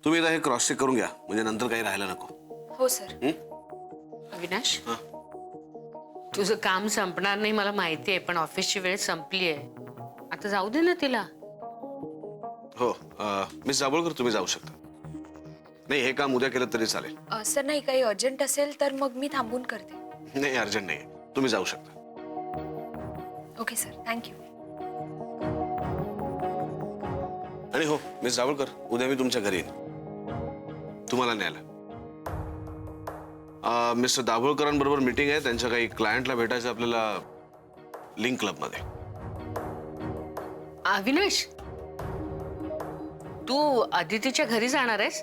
तुम्ही एकदा हे क्रॉस चेक करून घ्या म्हणजे नंतर काही राहायला नको. हो सर. अविनाश, हां. तुझं काम संपणार नाही मला माहिती आहे, पण ऑफिसची वेळ संपली आहे. आता जाऊ दे ना तिला. हो मिस दाभोळकर तुम्ही जाऊ शकता. नाही हे काम उद्या केलं तरी चालेल. सर नाही काही अर्जंट असेल तर मग मी थांबून करते. नाही अर्जंट नाही तुम्ही जाऊ शकता. Okay sir, thank you. आणि हो मिस दाभोळकर उद्या मी तुमच्या घरी येईन तुम्हाला न्यायला. मिस्टर दाभोळकरांबरोबर मीटिंग आहे, त्यांच्या काही क्लायंटला भेटायचं आपल्याला लिंक क्लबमध्ये. अविनाश, तू अदितीच्या घरी जाणार आहेस?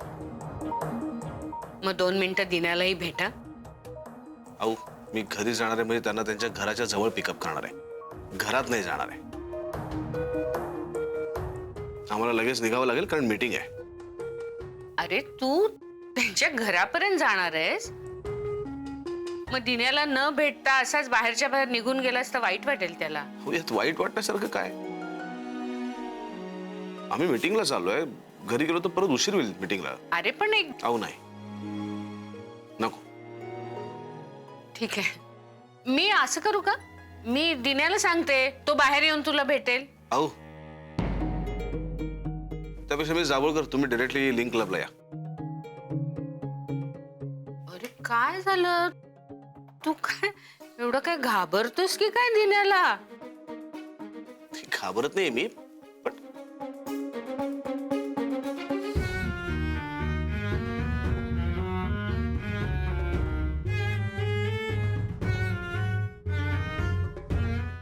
मग 2 मिनिटं दिनालाही भेटा. अहो मी घरी जाणार आहे म्हणजे त्यांना त्यांच्या घराच्या जवळ पिकअप करणार आहे, घरात नाही जाणार आहे. आम्हाला लगेच निघावं लागेल कारण मीटिंग आहे. अरे तू त्यांच्या घरापर्यंत जाणार आहेस? मग दिन्याला न भेटता असाच बाहेरच्या बाहेर निघून गेलास तर वाईट वाटेल त्याला. हो यात वाईट वाटण्यासारखं काय? आम्ही मीटिंगला चाललोय, घरी गेलो तर परत उशीर होईल मीटिंगला. अरे पण एक अहो नाही नको. ठीक आहे, मी असं करू का, मी दिन्याला सांगते, तो बाहेर येऊन तुला भेटेल. अहो त्यापेक्षा मी दाभोळकर तुम्ही डायरेक्टली लिंक क्लबला या. अरे काय झालं, तू काय एवढं काय घाबरतोस की काय दिन्याला? घाबरत नाही मी,